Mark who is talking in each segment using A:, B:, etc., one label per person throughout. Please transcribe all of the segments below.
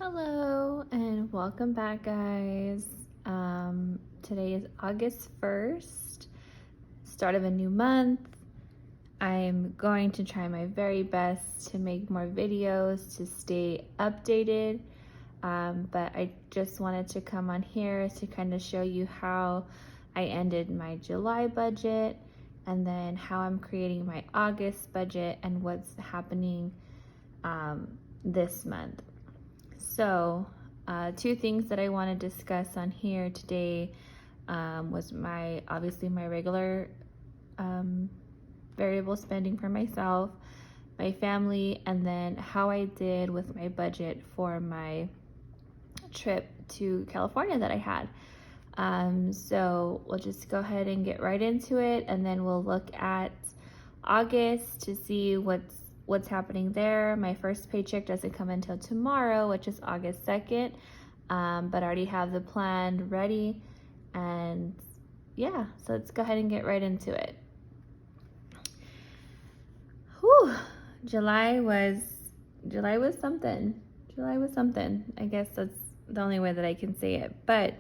A: Hello and welcome back, guys. Today is August 1st, start of a new month. I'm going to try my very best to make more videos to stay updated, but I just wanted to come on here to kind of show you how I ended my July budget and then how I'm creating my August budget and what's happening this month. So, two things that I want to discuss on here today was obviously my regular variable spending for myself, my family, and then how I did with my budget for my trip to California that I had. So we'll just go ahead and get right into it, and then we'll look at August to see what's happening there. My first paycheck doesn't come until tomorrow, which is August 2nd, but I already have the plan ready, and yeah, so let's go ahead and get right into it. Whew, July was something. July was something. I guess that's the only way that I can say it, but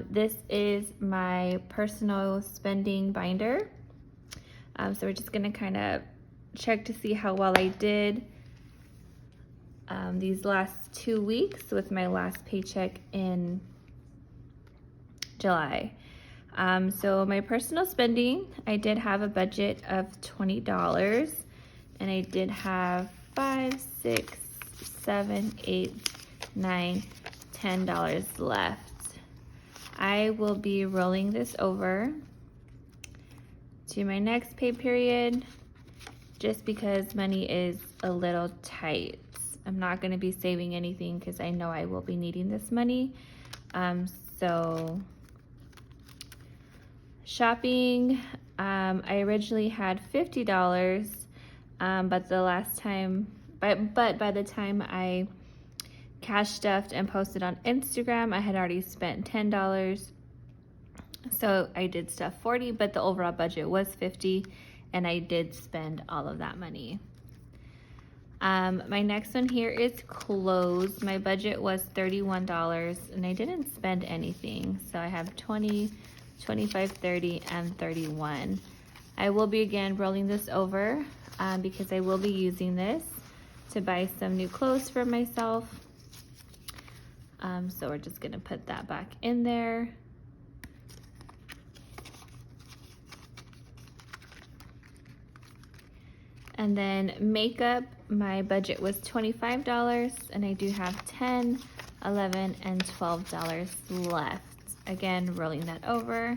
A: this is my personal spending binder. So we're just gonna kind of check to see how well I did these last 2 weeks with my last paycheck in July. So my personal spending, I did have a budget of $20, and I did have $5, $6, $7, $8, $9, $10 left. I will be rolling this over to my next pay period just because money is a little tight. I'm not going to be saving anything because I know I will be needing this money. So shopping, I originally had $50, but by the time I cash stuffed and posted on Instagram, I had already spent $10. So I did stuff $40, but the overall budget was $50, and I did spend all of that money. My next one here is clothes. My budget was $31, and I didn't spend anything. So I have $20, $25, $30, and $31. I will be again rolling this over because I will be using this to buy some new clothes for myself. So we're just gonna put that back in there. And then makeup, my budget was $25, and I do have $10, $11, and $12 left. Again, rolling that over.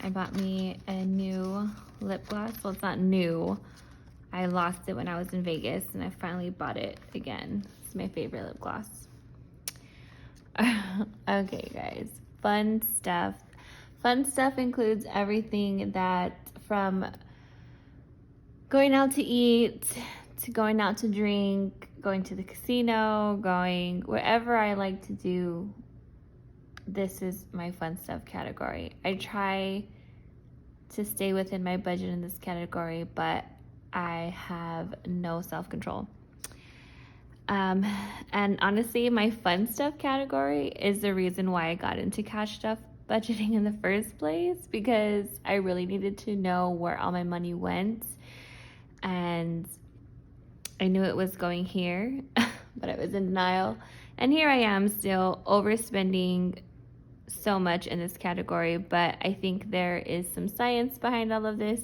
A: I bought me a new lip gloss. Well, it's not new. I lost it when I was in Vegas, and I finally bought it again. It's my favorite lip gloss. Okay, guys, fun stuff. Fun stuff includes everything that from going out to eat, to going out to drink, going to the casino, going wherever I like to do. This is my fun stuff category. I try to stay within my budget in this category, but I have no self-control. And honestly, my fun stuff category is the reason why I got into cash stuff budgeting in the first place, because I really needed to know where all my money went. And I knew it was going here, but I was in denial. And here I am still overspending so much in this category, but I think there is some science behind all of this,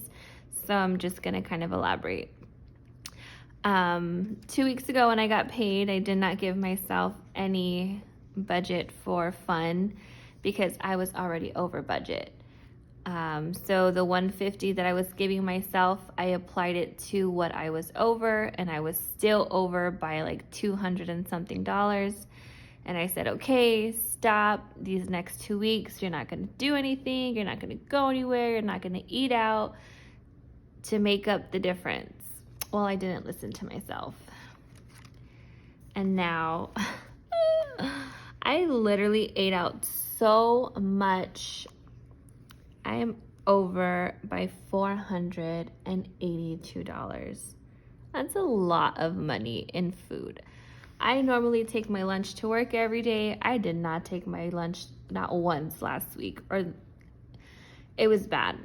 A: so I'm just gonna kind of elaborate. 2 weeks ago when I got paid, I did not give myself any budget for fun because I was already over budget. So the $150 that I was giving myself, I applied it to what I was over, and I was still over by like $200 and something. And I said, okay, stop. These next 2 weeks, you're not going to do anything. You're not going to go anywhere. You're not going to eat out to make up the difference. Well, I didn't listen to myself. And now I literally ate out so much. I am over by $482. That's a lot of money in food. I normally take my lunch to work every day. I did not take my lunch not once last week, or it was bad.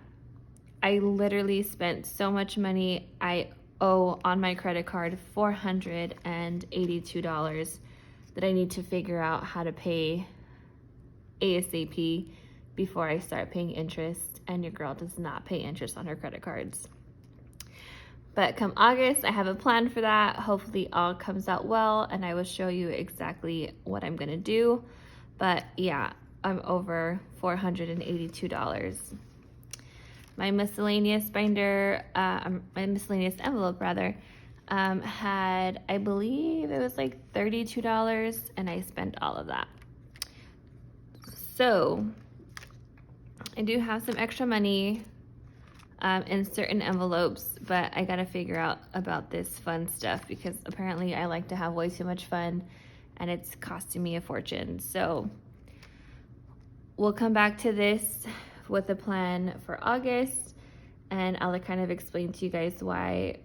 A: I literally spent so much money. I owe on my credit card $482 that I need to figure out how to pay ASAP before I start paying interest, and your girl does not pay interest on her credit cards. But come August, I have a plan for that. Hopefully all comes out well, and I will show you exactly what I'm gonna do. But yeah, I'm over $482. My miscellaneous binder, my miscellaneous envelope rather, had, I believe it was like $32, and I spent all of that. So I do have some extra money in certain envelopes, but I gotta figure out about this fun stuff, because apparently I like to have way too much fun and it's costing me a fortune. So we'll come back to this with a plan for August, and I'll kind of explain to you guys why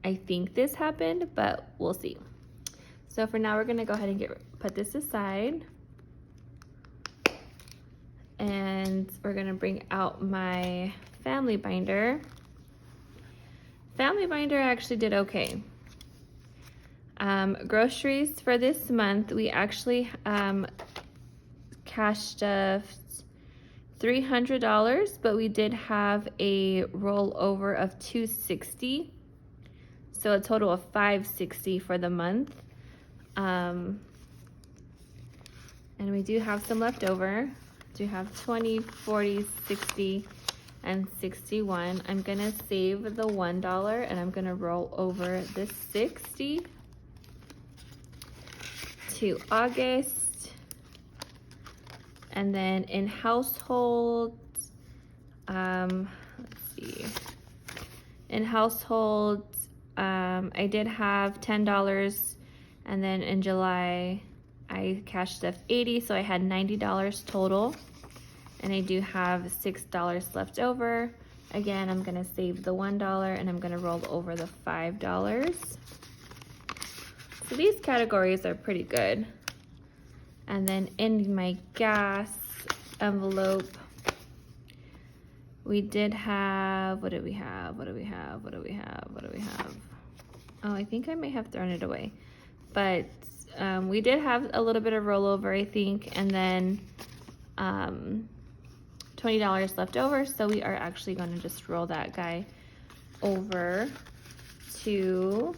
A: I think this happened, but we'll see. So for now, we're gonna go ahead and put this aside, and we're gonna bring out my family binder. Family binder actually did okay. Groceries for this month, we actually cash stuffed $300, but we did have a rollover of $260, so a total of $560 for the month. And we do have some left over. Do have 20, 40, 60, and 61. I'm gonna save the $1 and I'm gonna roll over the 60 to August. And then in household, let's see. In household, I did have $10, and then in July, I cashed stuff 80, so I had $90 total, and I do have $6 left over. Again, I'm gonna save the $1 and I'm gonna roll over the $5. So these categories are pretty good. And then in my gas envelope, we did have, what do we have? Oh, I think I may have thrown it away. But we did have a little bit of rollover, I think, and then $20 left over. So we are actually going to just roll that guy over to,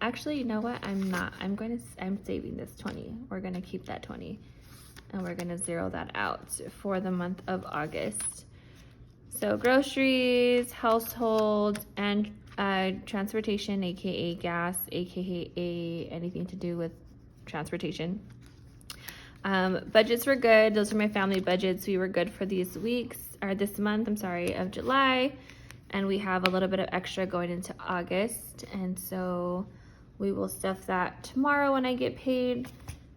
A: actually, you know what? I'm saving this 20. We're going to keep that 20, and we're going to zero that out for the month of August. So groceries, household, and transportation, aka gas, aka anything to do with transportation. Budgets were good. Those are my family budgets. We were good for these weeks, or this month, I'm sorry, of July. And we have a little bit of extra going into August. And so we will stuff that tomorrow when I get paid.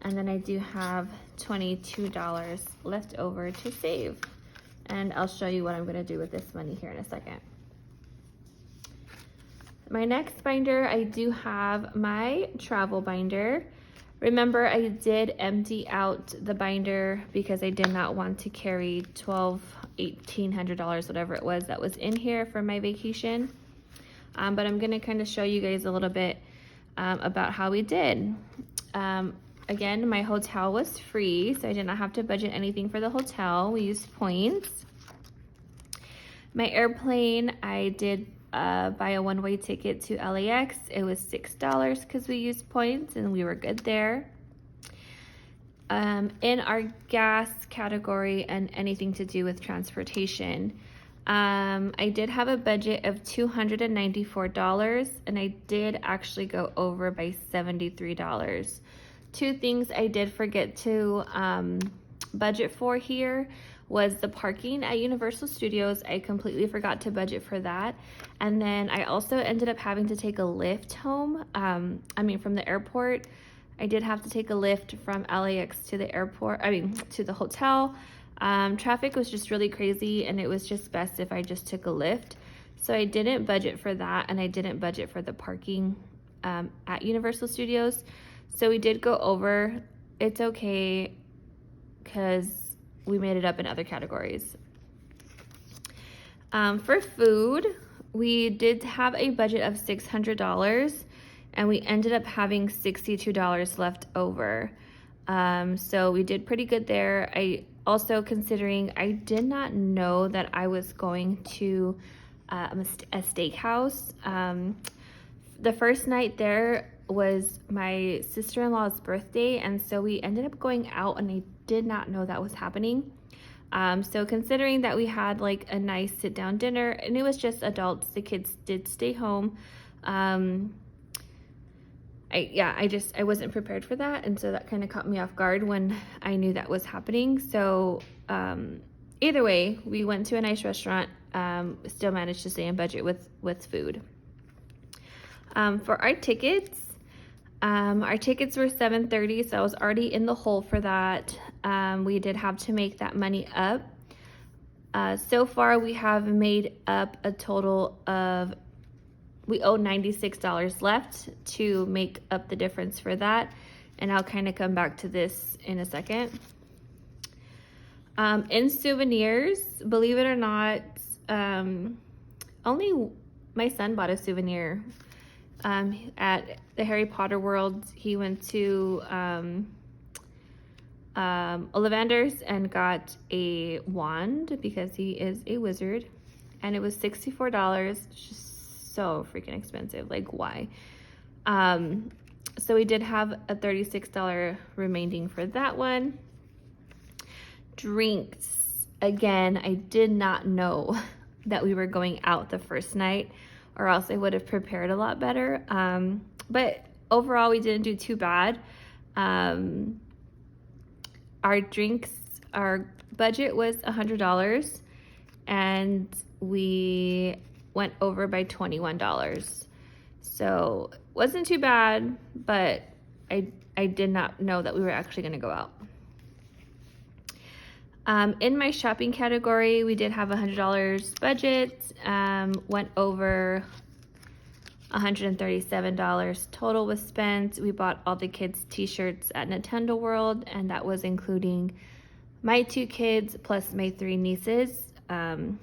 A: And then I do have $22 left over to save. And I'll show you what I'm gonna do with this money here in a second. My next binder, I do have my travel binder. Remember, I did empty out the binder because I did not want to carry $1,800, whatever it was that was in here for my vacation. But I'm gonna kind of show you guys a little bit about how we did. Again, my hotel was free, so I did not have to budget anything for the hotel. We used points. My airplane, I did buy a one-way ticket to LAX. It was $6 because we used points and we were good there. In our gas category and anything to do with transportation, I did have a budget of $294, and I did actually go over by $73. Two things I did forget to budget for here was the parking at Universal Studios. I completely forgot to budget for that. And then I also ended up having to take a Lyft home. From the airport. I did have to take a Lyft from LAX to the airport, to the hotel. Traffic was just really crazy, and it was just best if I just took a Lyft. So I didn't budget for that, and I didn't budget for the parking at Universal Studios. So we did go over. It's okay because we made it up in other categories. For food, we did have a budget of $600, and we ended up having $62 left over. So we did pretty good there. I also, considering I did not know that I was going to a steakhouse. The first night there was my sister-in-law's birthday, and so we ended up going out, and I did not know that was happening. So considering that we had like a nice sit-down dinner, and it was just adults, the kids did stay home. I wasn't prepared for that, and so that kind of caught me off guard when I knew that was happening. So either way, we went to a nice restaurant, still managed to stay in budget with food. For our tickets were $730, so I was already in the hole for that. We did have to make that money up. So far, we have made up a total of, we owe $96 left to make up the difference for that. And I'll kind of come back to this in a second. In souvenirs, believe it or not, only my son bought a souvenir. At the Harry Potter World, he went to Ollivander's and got a wand because he is a wizard, and it was $64. Just so freaking expensive. Like, why? So we did have a $36 remaining for that one. Drinks, again, I did not know that we were going out the first night, or else I would have prepared a lot better. But overall, we didn't do too bad. Our budget was $100, and we went over by $21. So wasn't too bad, but I did not know that we were actually gonna go out. In my shopping category, we did have $100 budget, went over $137 total was spent. We bought all the kids' t-shirts at Nintendo World, and that was including my 2 kids plus my 3 nieces. So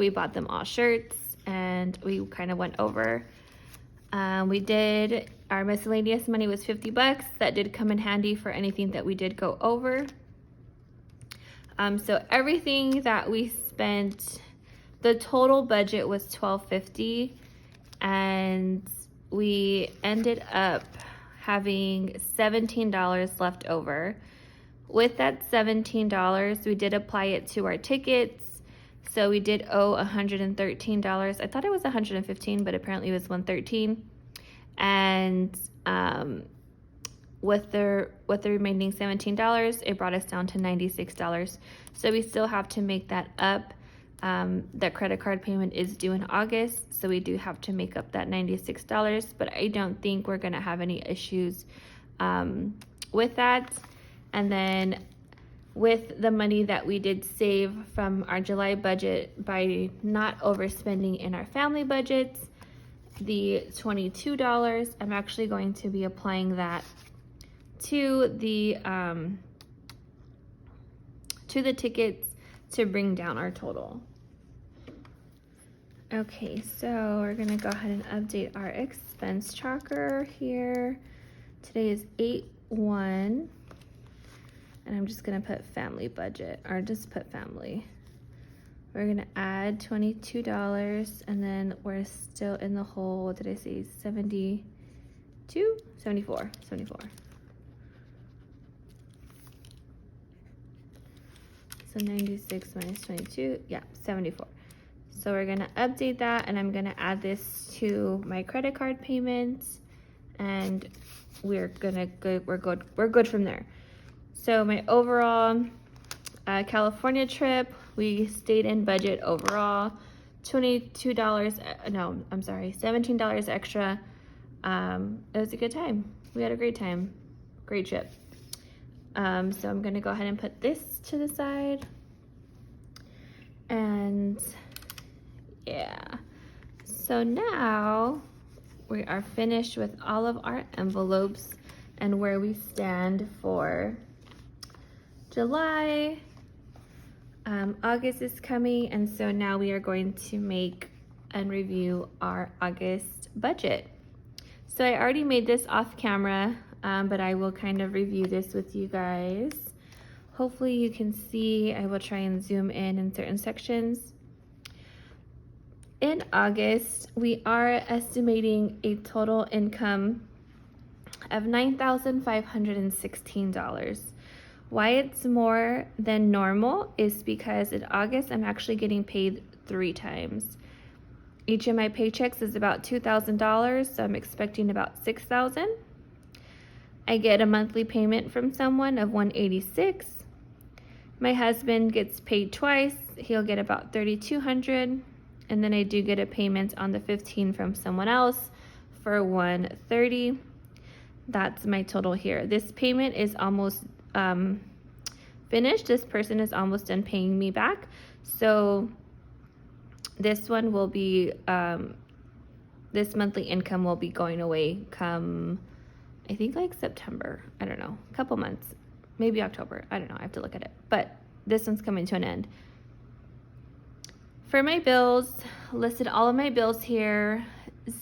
A: we bought them all shirts, and we kind of went over. Our miscellaneous money was $50. That did come in handy for anything that we did go over. So everything that we spent, the total budget was $1,250, and we ended up having $17 left over. With that $17, we did apply it to our tickets. So we did owe $113. I thought it was $115, but apparently it was $113. And with the remaining $17, it brought us down to $96. So we still have to make that up. That credit card payment is due in August, so we do have to make up that $96, but I don't think we're gonna have any issues with that. And then with the money that we did save from our July budget by not overspending in our family budgets, the $22, I'm actually going to be applying that to the tickets to bring down our total. Okay, so we're gonna go ahead and update our expense tracker here. Today is 8/1, and I'm just gonna put family budget, or just put family. We're gonna add $22, and then we're still in the hole. What did I say? 72? 74. So 96 minus 22, yeah, 74. So we're gonna update that, and I'm gonna add this to my credit card payments, and we're good from there. So my overall California trip, we stayed in budget overall. $17 extra. It was a good time. We had a great time. Great trip. So I'm gonna go ahead and put this to the side. And Yeah. So now we are finished with all of our envelopes and where we stand for July. August is coming, and so now we are going to make and review our August budget. So I already made this off camera, but I will kind of review this with you guys. Hopefully you can see. I will try and zoom in certain sections. In August, we are estimating a total income of $9,516. Why it's more than normal is because in August, I'm actually getting paid 3 times. Each of my paychecks is about $2,000, so I'm expecting about $6,000. I get a monthly payment from someone of $186. My husband gets paid twice. He'll get about $3,200. And then I do get a payment on the 15th from someone else for $130. That's my total here. This payment is almost finished. This person is almost done paying me back. So this one will be, this monthly income will be going away come, I think like September. I don't know, a couple months, maybe October. I don't know, I have to look at it. But this one's coming to an end. For my bills, listed all of my bills here.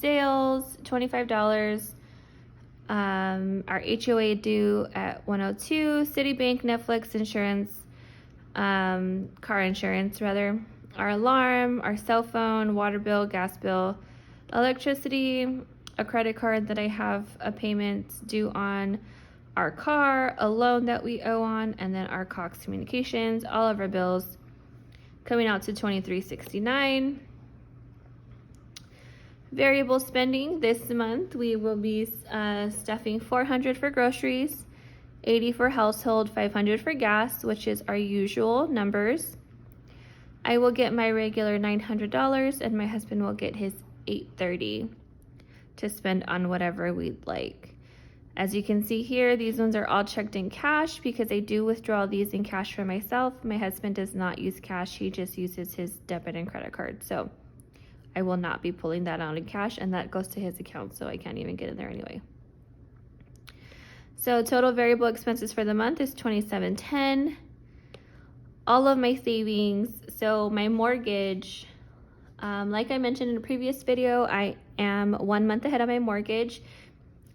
A: Sales, $25. Our HOA due at $102. Citibank, Netflix, insurance, car insurance rather. Our alarm, our cell phone, water bill, gas bill, electricity, a credit card that I have a payment due on, our car, a loan that we owe on, and then our Cox Communications, all of our bills coming out to $23.69. Variable spending this month, we will be stuffing $400 for groceries, $80 for household, $500 for gas, which is our usual numbers. I will get my regular $900, and my husband will get his $830 to spend on whatever we'd like. As you can see here, these ones are all checked in cash because I do withdraw these in cash for myself. My husband does not use cash. He just uses his debit and credit card. So I will not be pulling that out in cash, and that goes to his account, so I can't even get in there anyway. So total variable expenses for the month is $27.10. All of my savings, so my mortgage, like I mentioned in a previous video, I am 1 month ahead of my mortgage.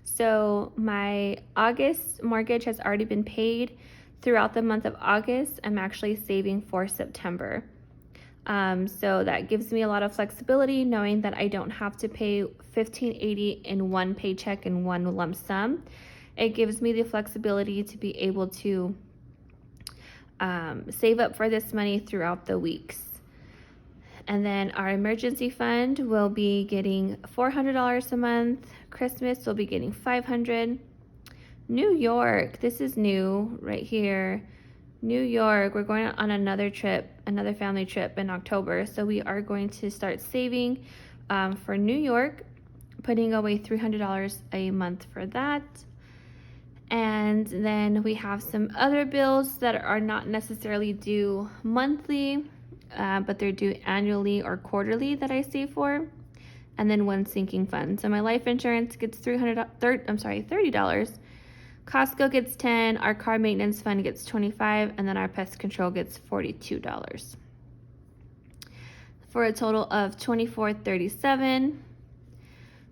A: So my August mortgage has already been paid. Throughout the month of August, I'm actually saving for September. So that gives me a lot of flexibility, knowing that I don't have to pay $1,580 in one paycheck in one lump sum. It gives me the flexibility to be able to save up for this money throughout the weeks. And then our emergency fund will be getting $400 a month. Christmas will be getting $500. New York, this is new right here. New York, we're going on another trip, another family trip in October. So we are going to start saving for New York, putting away $300 a month for that. And then we have some other bills that are not necessarily due monthly, but they're due annually or quarterly that I save for. And then one sinking fund. So my life insurance gets $30. Costco gets $10, our car maintenance fund gets $25, and then our pest control gets $42. For a total of $24.37.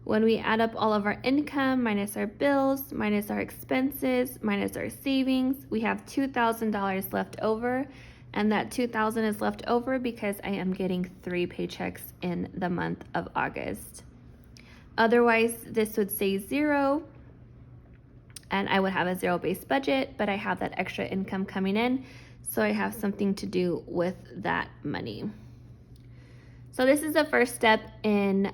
A: When we add up all of our income, minus our bills, minus our expenses, minus our savings, we have $2,000 left over. And that $2,000 is left over because I am getting 3 paychecks in the month of August. Otherwise, this would say 0, and I would have a zero-based budget, but I have that extra income coming in, so I have something to do with that money. So this is the first step in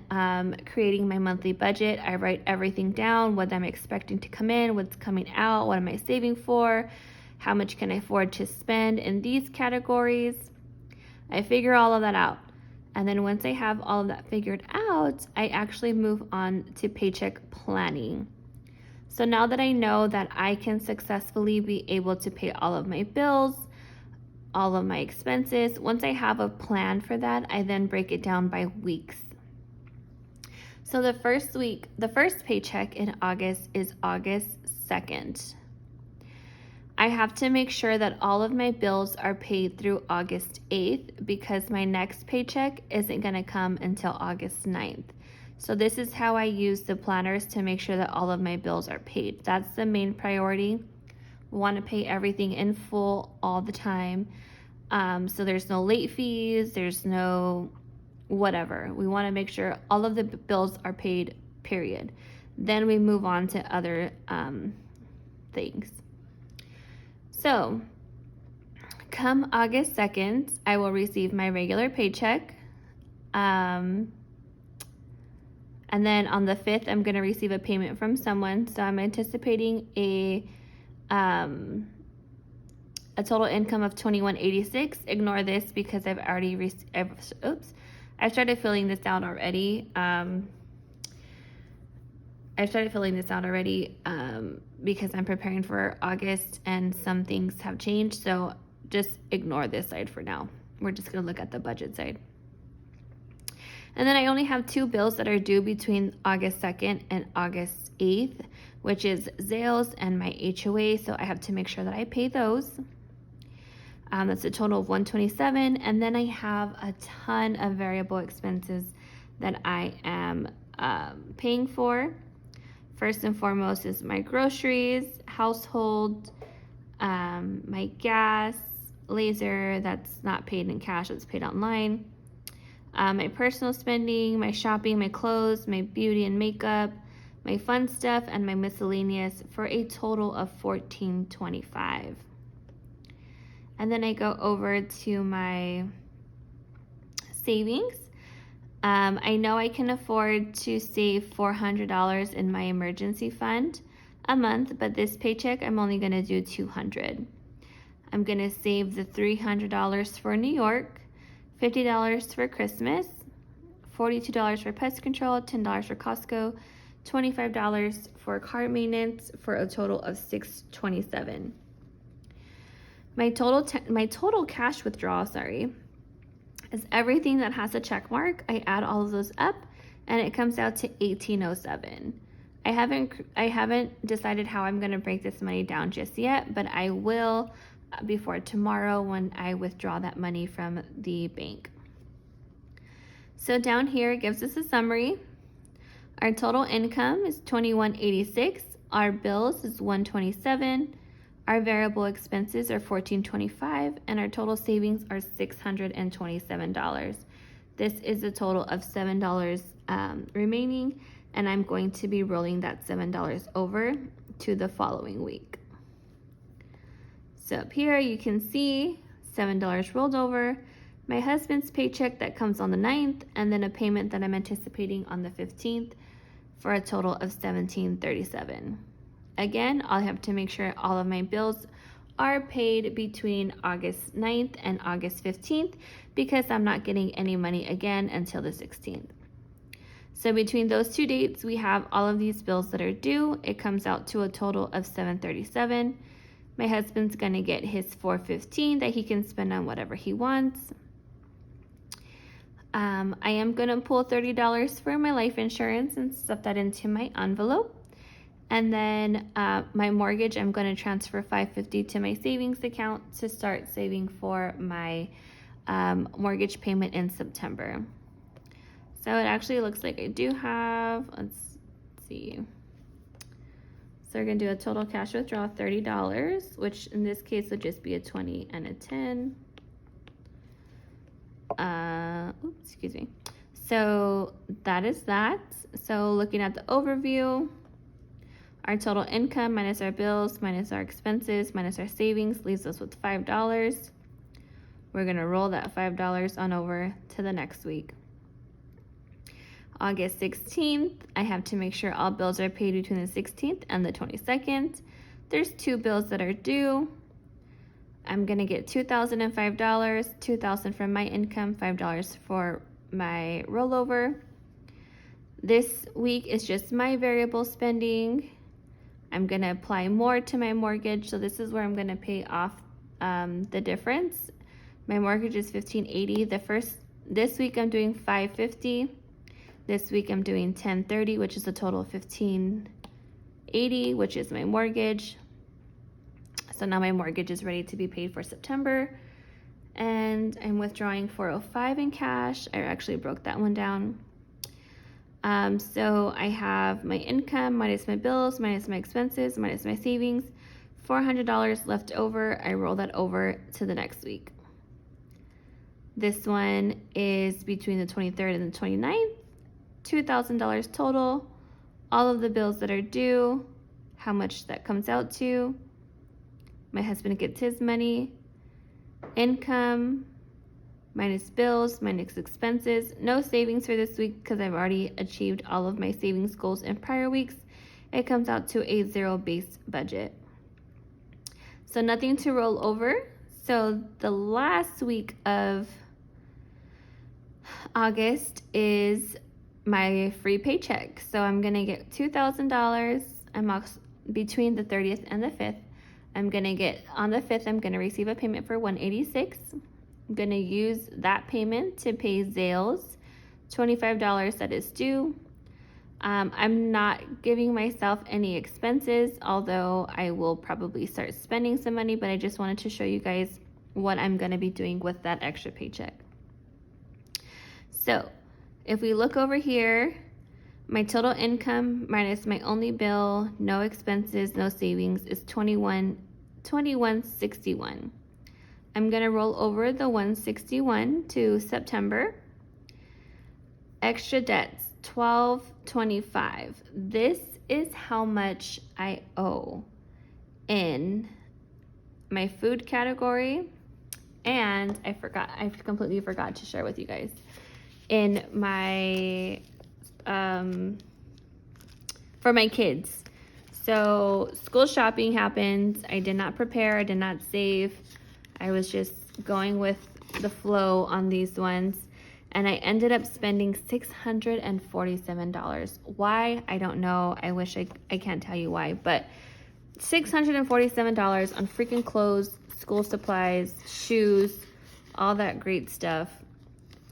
A: creating my monthly budget. I write everything down, what I'm expecting to come in, what's coming out, what am I saving for, how much can I afford to spend in these categories. I figure all of that out. And then once I have all of that figured out, I actually move on to paycheck planning. So now that I know that I can successfully be able to pay all of my bills, all of my expenses. Once I have a plan for that, I then break it down by weeks. So the first paycheck in August is August 2nd. I have to make sure that all of my bills are paid through August 8th because my next paycheck isn't going to come until August 9th. So this is how I use the planners to make sure that all of my bills are paid. That's the main priority. We want to pay everything in full all the time. So there's no late fees, there's no whatever. We want to make sure all of the bills are paid, period. Then we move on to other things. So come August 2nd, I will receive my regular paycheck. And then on the 5th, I'm going to receive a payment from someone. So I'm anticipating a total income of $21.86. Ignore this because I've already I've started filling this out already. Because I'm preparing for August and some things have changed. So just ignore this side for now. We're just going to look at the budget side. And then I only have 2 bills that are due between August 2nd and August 8th, which is Zales and my HOA. So I have to make sure that I pay those. That's a total of $127. And then I have a ton of variable expenses that I am paying for. First and foremost is my groceries, household, my gas, laser, that's not paid in cash, it's paid online. My personal spending, my shopping, my clothes, my beauty and makeup, my fun stuff, and my miscellaneous for a total of $14.25. And then I go over to my savings. I know I can afford to save $400 in my emergency fund a month, but this paycheck I'm only going to do $200. I'm going to save the $300 for New York, $50 for Christmas, $42 for pest control, $10 for Costco, $25 for car maintenance for a total of $627. My total cash withdrawal, is everything that has a check mark. I add all of those up and it comes out to $1,807. I haven't decided how I'm going to break this money down just yet, but I will before tomorrow when I withdraw that money from the bank. So down here it gives us a summary. Our total income is $21.86. Our bills is $127. Our variable expenses are $14.25, and our total savings are $627. This is a total of $7 remaining, and I'm going to be rolling that $7 over to the following week. So up here you can see $7 rolled over, my husband's paycheck that comes on the 9th, and then a payment that I'm anticipating on the 15th for a total of $17.37. Again, I'll have to make sure all of my bills are paid between August 9th and August 15th because I'm not getting any money again until the 16th. So between those 2 dates, we have all of these bills that are due. It comes out to a total of $737. My husband's going to get his $415 that he can spend on whatever he wants. I am going to pull $30 for my life insurance and stuff that into my envelope. And then my mortgage, I'm going to transfer $550 to my savings account to start saving for my mortgage payment in September. So it actually looks like I do have, let's see. So we're going to do a total cash withdrawal of $30, which in this case would just be a 20 and a 10. Excuse me. So that is that. So looking at the overview, our total income minus our bills, minus our expenses, minus our savings leaves us with $5. We're going to roll that $5 on over to the next week. August 16th, I have to make sure all bills are paid between the 16th and the 22nd. There's 2 bills that are due. I'm going to get $2,005, $2,000 from my income, $5 for my rollover. This week is just my variable spending. I'm going to apply more to my mortgage. So this is where I'm going to pay off the difference. My mortgage is $1,580. This week I'm doing $550. This week I'm doing $1,030, which is a total of $1,580, which is my mortgage. So now my mortgage is ready to be paid for September. And I'm withdrawing $405 in cash. I actually broke that one down. So I have my income minus my bills, minus my expenses, minus my savings, $400 left over. I roll that over to the next week. This one is between the 23rd and the 29th, $2,000 total. All of the bills that are due, how much that comes out to. My husband gets his money. Income minus bills, minus expenses. No savings for this week because I've already achieved all of my savings goals in prior weeks. It comes out to a zero-based budget. So nothing to roll over. So the last week of August is my free paycheck. So I'm going to get $2,000. I'm between the 30th and the 5th. I'm going to get, on the 5th, I'm going to receive a payment for $186. I'm going to use that payment to pay Zales $25 that is due. I'm not giving myself any expenses, although I will probably start spending some money, but I just wanted to show you guys what I'm going to be doing with that extra paycheck. So if we look over here, my total income minus my only bill, no expenses, no savings is $2161. I'm going to roll over the $161 to September. Extra debts, $1225. This is how much I owe in my food category, and I completely forgot to share with you guys in my for my kids. So school shopping happened. I did not prepare. I did not save. I was just going with the flow on these ones. And I ended up spending $647. Why? I don't know. I wish I can't tell you why. But $647 on freaking clothes, school supplies, shoes, all that great stuff.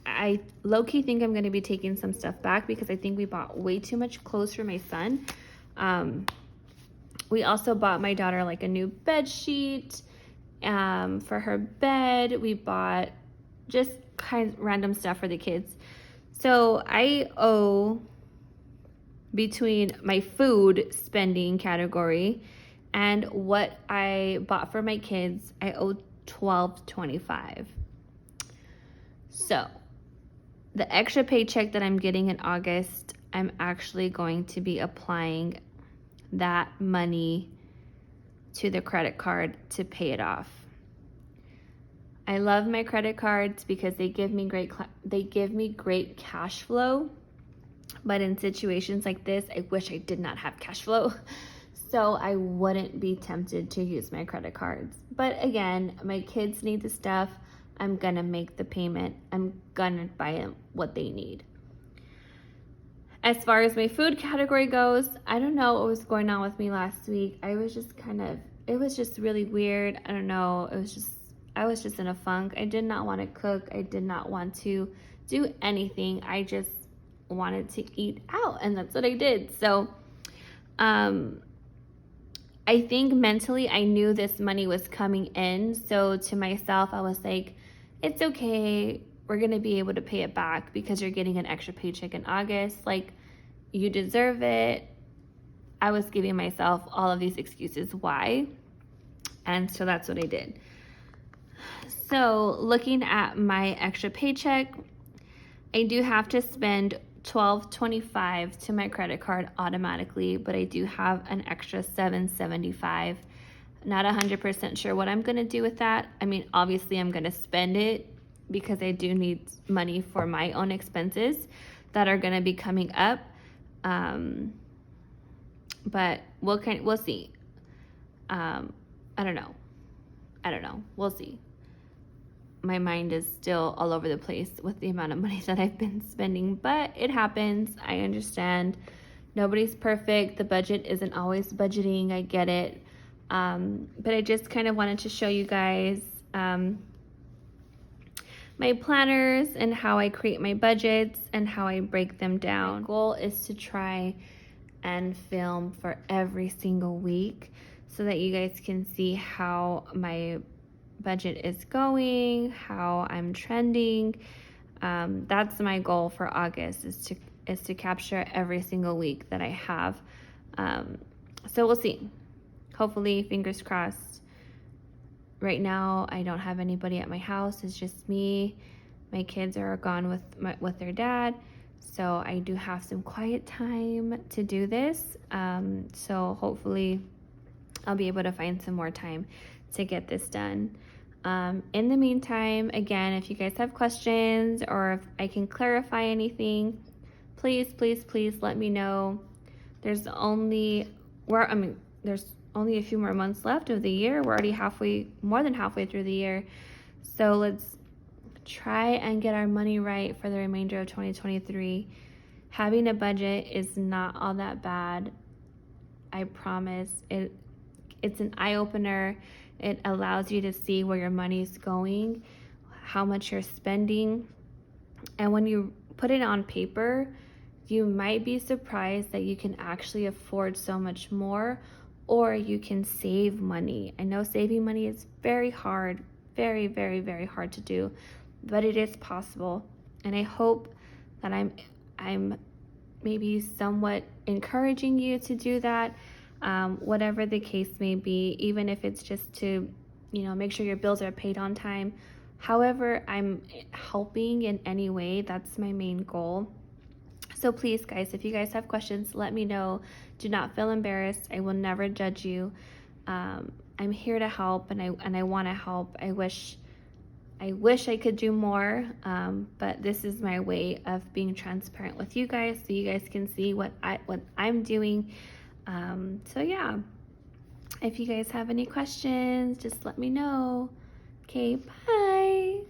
A: I low-key think I'm going to be taking some stuff back because I think we bought way too much clothes for my son. We also bought my daughter like a new bed sheet for her bed. We bought just kind of random stuff for the kids. So I owe, between my food spending category and what I bought for my kids, I owe $1225. So the extra paycheck that I'm getting in August, I'm actually going to be applying that money to the credit card to pay it off. I love my credit cards because they give me great cash flow. But in situations like this, I wish I did not have cash flow, so I wouldn't be tempted to use my credit cards. But again, my kids need the stuff. I'm gonna make the payment. I'm gonna buy them what they need. As far as my food category goes, I don't know what was going on with me last week. It was just really weird. I don't know. I was just in a funk. I did not want to cook. I did not want to do anything. I just wanted to eat out, and that's what I did. So I think mentally I knew this money was coming in. So to myself, I was like, it's okay. We're going to be able to pay it back because you're getting an extra paycheck in August. Like, you deserve it. I was giving myself all of these excuses why. And so that's what I did. So looking at my extra paycheck, I do have to spend $1225 to my credit card automatically, but I do have an extra $775. Not 100% sure what I'm going to do with that. I mean, obviously I'm going to spend it because I do need money for my own expenses that are going to be coming up. But we'll see. I don't know. We'll see. My mind is still all over the place with the amount of money that I've been spending, but it happens. I understand. Nobody's perfect. The budget isn't always budgeting. I get it. But I just kind of wanted to show you guys my planners and how I create my budgets and how I break them down. My goal is to try and film for every single week so that you guys can see how my budget is going, how I'm trending. That's my goal for August, is to capture every single week that I have. So we'll see. Hopefully, fingers crossed. Right now, I don't have anybody at my house. It's just me. My kids are gone with their dad. So I do have some quiet time to do this. So hopefully I'll be able to find some more time to get this done. In the meantime, again, if you guys have questions or if I can clarify anything, please let me know. There's only a few more months left of the year. We're already more than halfway through the year. So let's try and get our money right for the remainder of 2023. Having a budget is not all that bad. I promise. It's an eye-opener. It allows you to see where your money's going, how much you're spending. And when you put it on paper, you might be surprised that you can actually afford so much more, or you can save money. I know saving money is very hard, very, very, very hard to do, but it is possible. And I hope that I'm maybe somewhat encouraging you to do that. Whatever the case may be, even if it's just to, make sure your bills are paid on time. However, I'm helping in any way. That's my main goal. So please, guys, if you guys have questions, let me know. Do not feel embarrassed. I will never judge you. I'm here to help, and I want to help. I wish I could do more, but this is my way of being transparent with you guys, so you guys can see what I'm doing. So yeah, if you guys have any questions, just let me know. Okay, bye.